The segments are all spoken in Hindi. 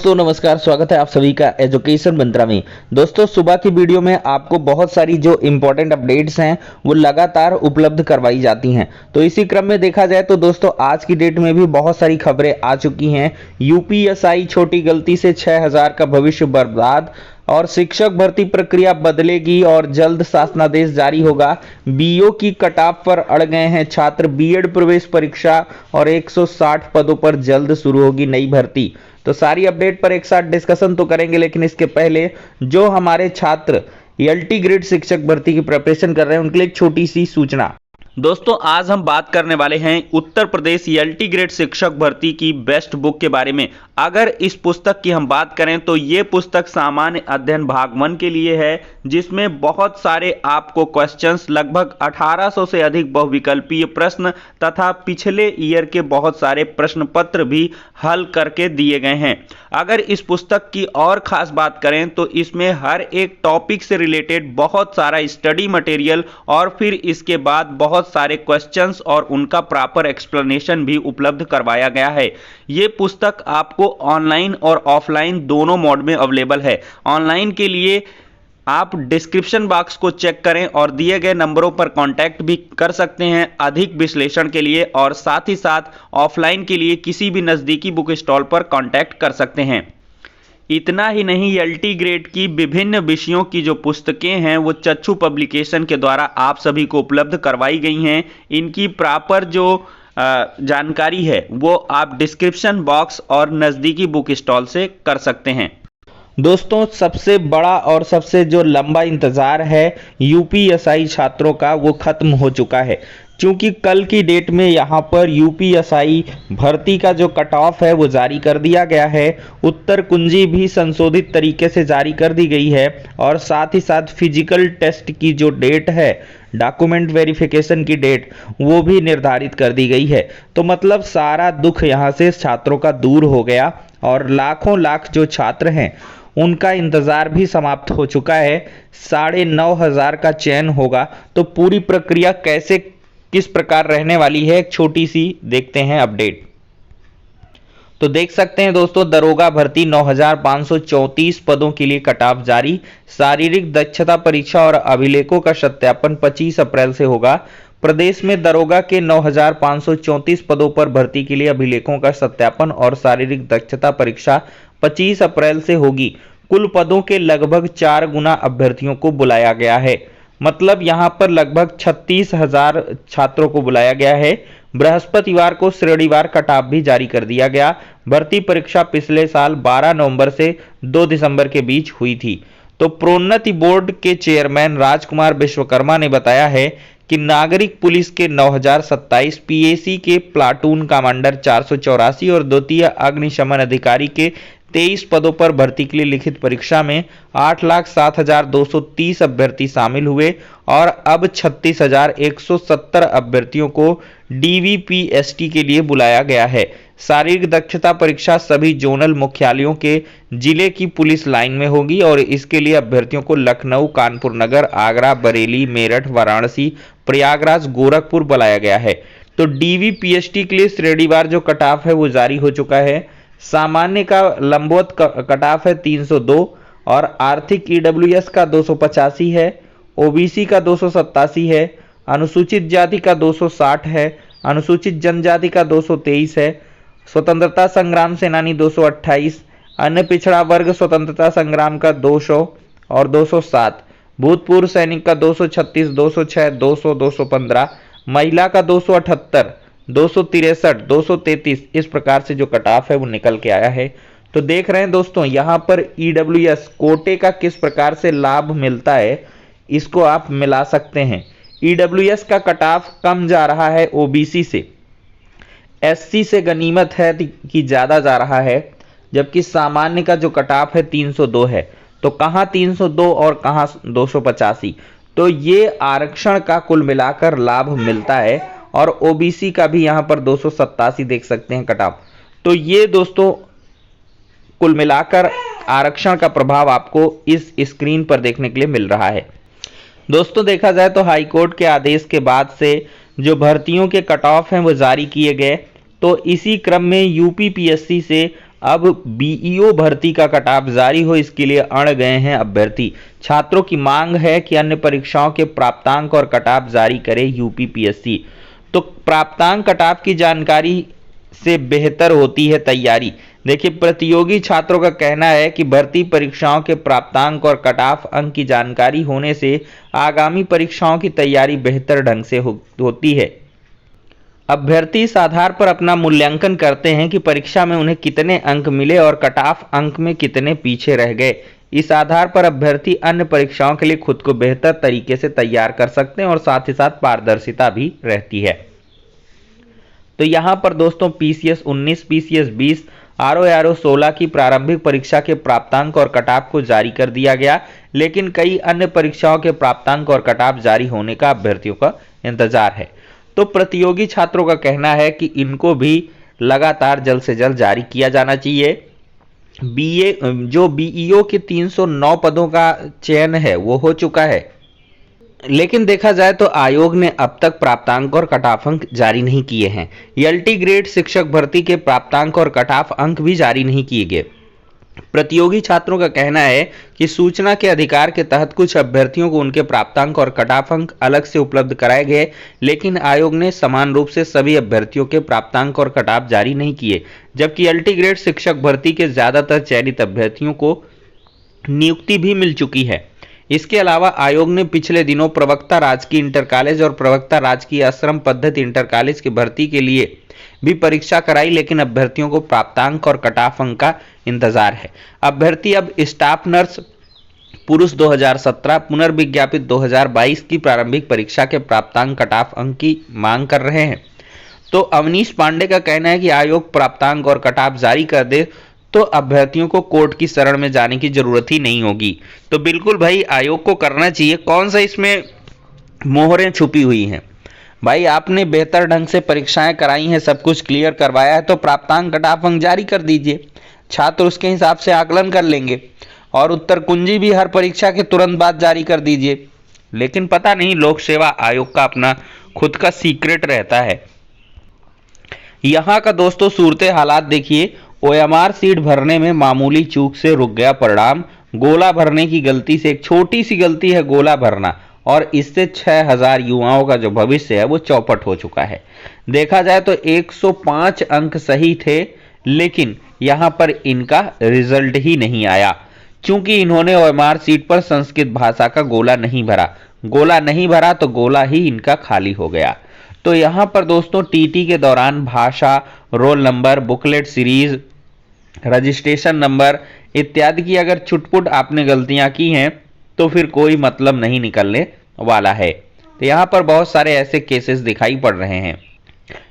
दोस्तों नमस्कार, स्वागत है आप सभी का एजुकेशन मंत्रा में। दोस्तों सुबह की वीडियो में आपको बहुत सारी जो इंपॉर्टेंट अपडेट्स हैं वो लगातार उपलब्ध करवाई जाती हैं। तो इसी क्रम में देखा जाए तो दोस्तों आज की डेट में भी बहुत सारी खबरें आ चुकी हैं। यूपीएसआई छोटी गलती से 6000 का भविष्य बर्बाद, और शिक्षक भर्ती प्रक्रिया बदलेगी और जल्द शासनादेश जारी होगा। बीओ की कटऑफ पर अड़ गए हैं छात्र, बीएड प्रवेश परीक्षा और 160 पदों पर जल्द शुरू होगी नई भर्ती। तो सारी अपडेट पर एक साथ डिस्कशन तो करेंगे, लेकिन इसके पहले जो हमारे छात्र एलटी ग्रेड शिक्षक भर्ती की प्रिपरेशन कर रहे हैं उनके लिए एक छोटी सी सूचना। दोस्तों आज हम बात करने वाले हैं उत्तर प्रदेश एलटी ग्रेड शिक्षक भर्ती की बेस्ट बुक के बारे में। अगर इस पुस्तक की हम बात करें तो ये पुस्तक सामान्य अध्ययन भाग 1 के लिए है, जिसमें बहुत सारे आपको क्वेश्चंस, लगभग 1800 से अधिक बहुविकल्पीय प्रश्न तथा पिछले ईयर के बहुत सारे प्रश्न पत्र भी हल करके दिए गए हैं। अगर इस पुस्तक की और खास बात करें तो इसमें हर एक टॉपिक से रिलेटेड बहुत सारा स्टडी मटेरियल और फिर इसके बाद बहुत सारे क्वेश्चंस और उनका प्रॉपर एक्सप्लेनेशन भी उपलब्ध करवाया गया है। ये पुस्तक आपको ऑनलाइन और ऑफलाइन दोनों मोड में अवेलेबल है। ऑनलाइन के लिए आप डिस्क्रिप्शन बॉक्स को चेक करें और दिए गए नंबरों पर कांटेक्ट भी कर सकते हैं अधिक विश्लेषण के लिए, और साथ ही साथ ऑफलाइन के लिए किसी भी नज़दीकी बुक स्टॉल पर कांटेक्ट कर सकते हैं। इतना ही नहीं, एलटी ग्रेड की विभिन्न विषयों की जो पुस्तकें हैं वो चक्षु पब्लिकेशन के द्वारा आप सभी को उपलब्ध करवाई गई हैं। इनकी प्रॉपर जो जानकारी है वो आप डिस्क्रिप्शन बॉक्स और नज़दीकी बुक स्टॉल से कर सकते हैं। दोस्तों सबसे बड़ा और सबसे जो लंबा इंतज़ार है यूपीएसआई छात्रों का वो खत्म हो चुका है, क्योंकि कल की डेट में यहाँ पर यूपीएसआई भर्ती का जो कट ऑफ है वो जारी कर दिया गया है। उत्तर कुंजी भी संशोधित तरीके से जारी कर दी गई है, और साथ ही साथ फिजिकल टेस्ट की जो डेट है, डॉक्यूमेंट वेरिफिकेशन की डेट, वो भी निर्धारित कर दी गई है। तो मतलब सारा दुख यहाँ से छात्रों का दूर हो गया, और लाखों लाख जो छात्र हैं उनका इंतज़ार भी समाप्त हो चुका है। 9,500 का चयन होगा। तो पूरी प्रक्रिया कैसे किस प्रकार रहने वाली है, एक छोटी सी देखते हैं अपडेट। तो देख सकते हैं दोस्तों, दरोगा भर्ती 9,534 पदों के लिए कट ऑफ जारी। शारीरिक दक्षता परीक्षा और अभिलेखों का सत्यापन 25 अप्रैल से होगा। प्रदेश में दरोगा के 9,534 पदों पर भर्ती के लिए अभिलेखों का सत्यापन और शारीरिक दक्षता परीक्षा 25 अप्रैल से होगी। कुल पदों के लगभग 4 गुना अभ्यर्थियों को बुलाया गया है। मतलब यहां पर लगभग 36,000 छात्रों को बुलाया गया है। बृहस्पतिवार को श्रेणीवार कट ऑफ भी जारी कर दिया गया। भर्ती परीक्षा पिछले साल 12 नवंबर से 2 दिसंबर के बीच हुई थी। तो प्रोन्नति बोर्ड के चेयरमैन राजकुमार विश्वकर्मा ने बताया है कि नागरिक पुलिस के 9,027, पीएसी के प्लाटून कमांडर 484 और द्वितीय अग्निशमन अधिकारी के 23 पदों पर भर्ती के लिए लिखित परीक्षा में 8,07,230 अभ्यर्थी शामिल हुए, और अब 36,170 अभ्यर्थियों को डीवीपीएसटी के लिए बुलाया गया है। शारीरिक दक्षता परीक्षा सभी जोनल मुख्यालयों के जिले की पुलिस लाइन में होगी, और इसके लिए अभ्यर्थियों को लखनऊ, कानपुर नगर, आगरा, बरेली, मेरठ, वाराणसी, प्रयागराज, गोरखपुर बुलाया गया है। तो डीवीपीएसटी के लिए श्रेणीवार जो कट ऑफ है वो जारी हो चुका है। सामान्य का लंबवत कट ऑफ है 302, और आर्थिक ईडब्ल्यूएस का 285 है, ओबीसी का 287 है, अनुसूचित जाति का 260 है, अनुसूचित जनजाति का 223 है, स्वतंत्रता संग्राम सेनानी 228, अन्य पिछड़ा वर्ग स्वतंत्रता संग्राम का 200 और 207, भूतपूर्व सैनिक का 236, 206, 200, 215, महिला का 278, 263, 233, इस प्रकार से जो कट ऑफ है वो निकल के आया है। तो देख रहे हैं दोस्तों, यहाँ पर ईडब्ल्यूएस कोटे का किस प्रकार से लाभ मिलता है, इसको आप मिला सकते हैं। ईडब्ल्यूएस का कट ऑफ कम जा रहा है ओबीसी से, एससी से गनीमत है कि ज्यादा जा रहा है, जबकि सामान्य का जो कट ऑफ है 302 है। तो कहाँ 302 और कहाँ 285, तो ये आरक्षण का कुल मिलाकर लाभ मिलता है, और ओबीसी का भी यहाँ पर 287 देख सकते हैं कट ऑफ। तो ये दोस्तों कुल मिलाकर आरक्षण का प्रभाव आपको इस स्क्रीन पर देखने के लिए मिल रहा है। दोस्तों देखा जाए तो हाईकोर्ट के आदेश के बाद से जो भर्तियों के कट ऑफ हैं वो जारी किए गए। तो इसी क्रम में यूपीपीएससी से अब बीईओ भर्ती का कटऑफ जारी हो, इसके लिए अड़ गए हैं अभ्यर्थी। छात्रों की मांग है कि अन्य परीक्षाओं के प्राप्तांक और कटऑफ जारी करे यूपीपीएससी। तो प्राप्तांक कटऑफ की जानकारी से बेहतर होती है तैयारी। देखिए, प्रतियोगी छात्रों का कहना है कि भर्ती परीक्षाओं के प्राप्तांक और कटऑफ अंक की जानकारी होने से आगामी परीक्षाओं की तैयारी बेहतर ढंग से होती है। अभ्यर्थी इस आधार पर अपना मूल्यांकन करते हैं कि परीक्षा में उन्हें कितने अंक मिले और कटऑफ अंक में कितने पीछे रह गए। इस आधार पर अभ्यर्थी अन्य परीक्षाओं के लिए खुद को बेहतर तरीके से तैयार कर सकते हैं और साथ ही साथ पारदर्शिता भी रहती है। तो यहाँ पर दोस्तों पीसीएस 19, पीसीएस 20, आरओ 16 की प्रारंभिक परीक्षा के प्राप्तांक और कटऑफ को जारी कर दिया गया, लेकिन कई अन्य परीक्षाओं के प्राप्तांक और कटऑफ जारी होने का अभ्यर्थियों का इंतजार है। तो प्रतियोगी छात्रों का कहना है कि इनको भी लगातार जल्द से जल्द जारी किया जाना चाहिए। बीईओ के 309 पदों का चयन है वो हो चुका है, लेकिन देखा जाए तो आयोग ने अब तक प्राप्तांक और कटऑफ अंक जारी नहीं किए हैं। एलटी ग्रेड शिक्षक भर्ती के प्राप्तांक और कटऑफ अंक भी जारी नहीं किए गए। प्रतियोगी छात्रों का कहना है कि सूचना के अधिकार के तहत कुछ अभ्यर्थियों को उनके प्राप्तांक और कटऑफ अंक अलग से उपलब्ध कराए गए, लेकिन आयोग ने समान रूप से सभी अभ्यर्थियों के प्राप्तांक और कटऑफ जारी नहीं किए, जबकि एलटी ग्रेड शिक्षक भर्ती के ज्यादातर चयनित अभ्यर्थियों को नियुक्ति भी मिल चुकी है। इसके अलावा आयोग ने पिछले दिनों प्रवक्ता राजकीय इंटर कॉलेज और प्रवक्ता राजकीय आश्रम पद्धति इंटर कॉलेज की भर्ती के लिए भी परीक्षा कराई, लेकिन अभ्यर्थियों को प्राप्तांक और कटऑफ अंक का इंतजार है। अभ्यर्थी अब स्टाफ नर्स पुरुष 2017 पुनर्विज्ञापित 2022 की प्रारंभिक परीक्षा के प्राप्तांक कटऑफ अंक की मांग कर रहे हैं। तो अवनीश पांडे का कहना है कि आयोग प्राप्तांक और कटऑफ जारी कर दे तो अभ्यर्थियों को कोर्ट की शरण में जाने की जरूरत ही नहीं होगी। तो बिल्कुल भाई आयोग को करना चाहिए। कौन सा इसमें मोहरें छुपी हुई हैं? भाई आपने बेहतर ढंग से परीक्षाएं कराई हैं, सब कुछ क्लियर करवाया है, तो प्राप्तांक कटऑफ अंक जारी कर दीजिए। छात्र उसके हिसाब से आकलन कर लेंगे और उत्तर कुंजी भी हर परीक्षा के तुरंत बाद जारी कर दीजिए। लेकिन पता नहीं, लोक सेवा आयोग का अपना खुद का सीक्रेट रहता है। यहाँ का दोस्तों सूरते हालात देखिए। ओएमआर सीट भरने में मामूली चूक से रुक गया परिणाम। गोला भरने की गलती से, एक छोटी सी गलती है गोला भरना, और इससे 6000 युवाओं का जो भविष्य है वो चौपट हो चुका है। देखा जाए तो 105 अंक सही थे, लेकिन यहां पर इनका रिजल्ट ही नहीं आया, क्योंकि इन्होंने ओएमआर सीट पर संस्कृत भाषा का गोला नहीं भरा तो गोला ही इनका खाली हो गया। तो यहां पर दोस्तों टीटी के दौरान भाषा, roll number, booklet series, registration number इत्यादि की अगर छुटपुट आपने गलतियां की हैं तो फिर कोई मतलब नहीं निकलने वाला है। तो यहाँ पर बहुत सारे ऐसे केसेस दिखाई पड़ रहे हैं।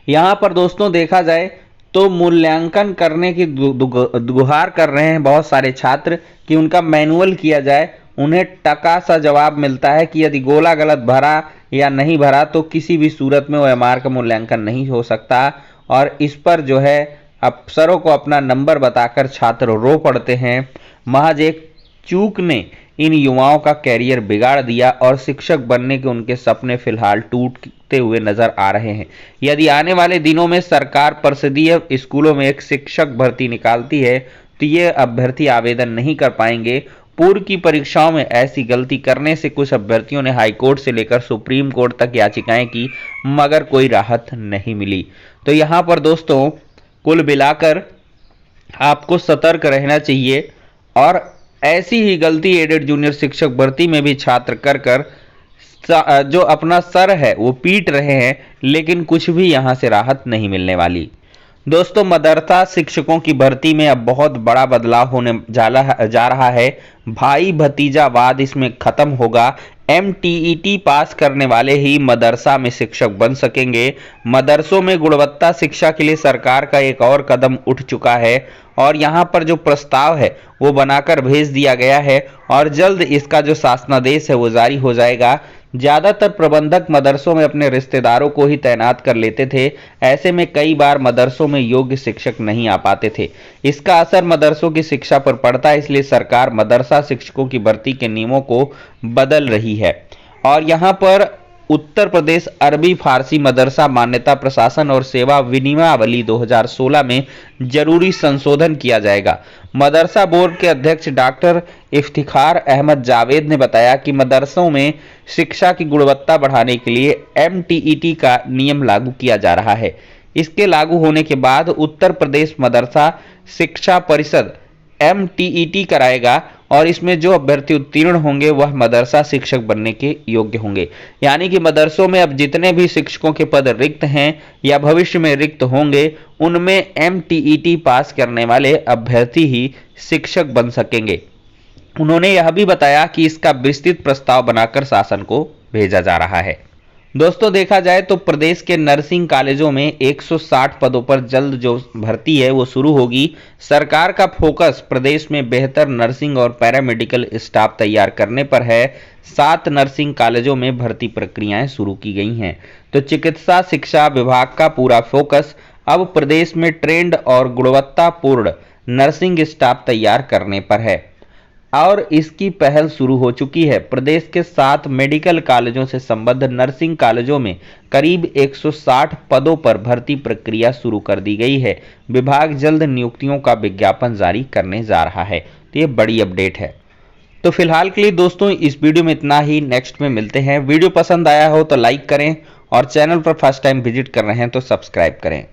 यहाँ पर दोस्तों देखा जाए तो मूल्यांकन करने की गुहार कर रहे हैं बहुत सारे छात्र कि उनका मैनुअल किया जाए। उन्हें टका सा जवाब मिलता है कि यदि गोला गलत भरा या नहीं भरा तो किसी भी सूरत में ओएमआर का मूल्यांकन नहीं हो सकता, और इस पर जो है अफसरों को अपना नंबर बताकर छात्र रो पड़ते हैं। महज एक चूक ने इन युवाओं का कैरियर बिगाड़ दिया और शिक्षक बनने के उनके सपने फिलहाल टूटते हुए नजर आ रहे हैं। यदि आने वाले दिनों में सरकार परिषदीय स्कूलों में एक शिक्षक भर्ती निकालती है तो ये अभ्यर्थी आवेदन नहीं कर पाएंगे। पूर्व की परीक्षाओं में ऐसी गलती करने से कुछ अभ्यर्थियों ने हाईकोर्ट से लेकर सुप्रीम कोर्ट तक याचिकाएं की, मगर कोई राहत नहीं मिली। तो यहाँ पर दोस्तों कुल मिलाकर आपको सतर्क रहना चाहिए, और ऐसी ही गलती एडेड जूनियर शिक्षक भर्ती में भी छात्र कर जो अपना सर है वो पीट रहे हैं, लेकिन कुछ भी यहां से राहत नहीं मिलने वाली। दोस्तों मदरसा शिक्षकों की भर्ती में अब बहुत बड़ा बदलाव होने जा रहा है। भाई भतीजावाद इसमें खत्म होगा। एमटीईटी पास करने वाले ही मदरसा में शिक्षक बन सकेंगे। मदरसों में गुणवत्ता शिक्षा के लिए सरकार का एक और कदम उठ चुका है, और यहाँ पर जो प्रस्ताव है वो बनाकर भेज दिया गया है, और जल्द इसका जो शासनादेश है वो जारी हो जाएगा। ज्यादातर प्रबंधक मदरसों में अपने रिश्तेदारों को ही तैनात कर लेते थे। ऐसे में कई बार मदरसों में योग्य शिक्षक नहीं आ पाते थे। इसका असर मदरसों की शिक्षा पर पड़ता है, इसलिए सरकार मदरसा शिक्षकों की भर्ती के नियमों को बदल रही है। और यहाँ पर उत्तर प्रदेश अरबी फारसी मदरसा मान्यता प्रशासन और सेवा विनियमावली 2016 में जरूरी संशोधन किया जाएगा। मदरसा बोर्ड के अध्यक्ष डॉक्टर इफ्तिखार अहमद जावेद ने बताया कि मदरसों में शिक्षा की गुणवत्ता बढ़ाने के लिए MTET का नियम लागू किया जा रहा है। इसके लागू होने के बाद उत्तर प्रदेश मदरसा शिक्षा परिषद MTET कराएगा और इसमें जो अभ्यर्थी उत्तीर्ण होंगे वह मदरसा शिक्षक बनने के योग्य होंगे। यानी कि मदरसों में अब जितने भी शिक्षकों के पद रिक्त हैं या भविष्य में रिक्त होंगे, उनमें MTET पास करने वाले अभ्यर्थी ही शिक्षक बन सकेंगे। उन्होंने यह भी बताया कि इसका विस्तृत प्रस्ताव बनाकर शासन को भेजा जा रहा है। दोस्तों, देखा जाए तो प्रदेश के नर्सिंग कॉलेजों में 160 पदों पर जल्द जो भर्ती है वो शुरू होगी। सरकार का फोकस प्रदेश में बेहतर नर्सिंग और पैरामेडिकल स्टाफ तैयार करने पर है। 7 नर्सिंग कॉलेजों में भर्ती प्रक्रियाएं शुरू की गई हैं। तो चिकित्सा शिक्षा विभाग का पूरा फोकस अब प्रदेश में ट्रेंड और गुणवत्तापूर्ण नर्सिंग स्टाफ तैयार करने पर है और इसकी पहल शुरू हो चुकी है। प्रदेश के 7 मेडिकल कॉलेजों से संबद्ध नर्सिंग कॉलेजों में करीब 160 पदों पर भर्ती प्रक्रिया शुरू कर दी गई है। विभाग जल्द नियुक्तियों का विज्ञापन जारी करने जा रहा है। तो ये बड़ी अपडेट है। तो फिलहाल के लिए दोस्तों इस वीडियो में इतना ही। नेक्स्ट में मिलते हैं। वीडियो पसंद आया हो तो लाइक करें और चैनल पर फर्स्ट टाइम विजिट कर रहे हैं तो सब्सक्राइब करें।